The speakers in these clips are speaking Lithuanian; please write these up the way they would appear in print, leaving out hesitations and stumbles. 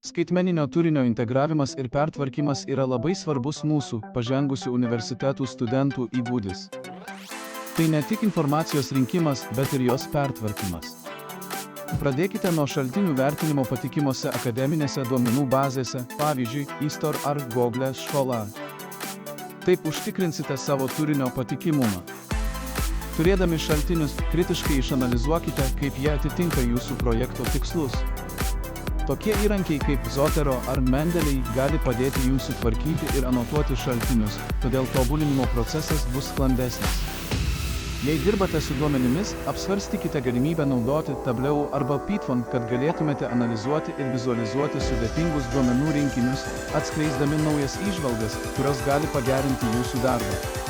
Skaitmeninio turinio integravimas ir pertvarkymas yra labai svarbus mūsų, pažengusių universitetų studentų įgūdis. Tai ne tik informacijos rinkimas, bet ir jos pertvarkymas. Pradėkite nuo šaltinių vertinimo patikimose akademinėse duomenų bazėse, pavyzdžiui, Istor ar Google Scholar. Taip užtikrinsite savo turinio patikimumą. Turėdami šaltinius, kritiškai išanalizuokite, kaip jie atitinka jūsų projekto tikslus. Tokie įrankiai kaip Zotero ar Mendeley gali padėti jums sutvarkyti ir anotuoti šaltinius, todėl tobulinimo procesas bus sklandesnis. Jei dirbate su duomenimis, apsvarstykite galimybę naudoti Tableau arba Python, kad galėtumėte analizuoti ir vizualizuoti sudėtingus duomenų rinkinius, atskleisdami naujas įžvalgas, kurios gali pagerinti jūsų darbą.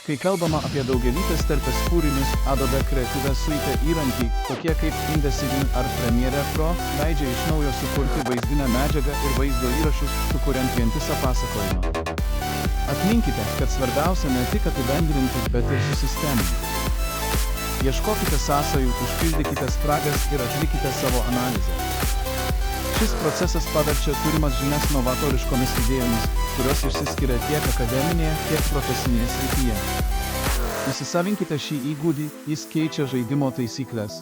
Kai kalbama apie daugialypės terpės kūrinius, Adobe Creative Suite įrankiai, tokie kaip InDesign ar Premiere Pro, leidžia iš naujo sukurti vaizdinę medžiagą ir vaizdo įrašus, sukuriant vientisą pasakojimą. Atminkite, kad svarbiausia ne tik apibendrinti, bet ir susisteminti. Ieškokite sąsajų, užpildykite spragas ir atlikite savo analizę. Šis procesas paverčia turimas žinias novatoriškomis idėjomis, kurios išsiskiria tiek akademinėje, tiek profesinėje srityje. Įsisavinkite šį įgūdį, jis keičia žaidimo taisyklės.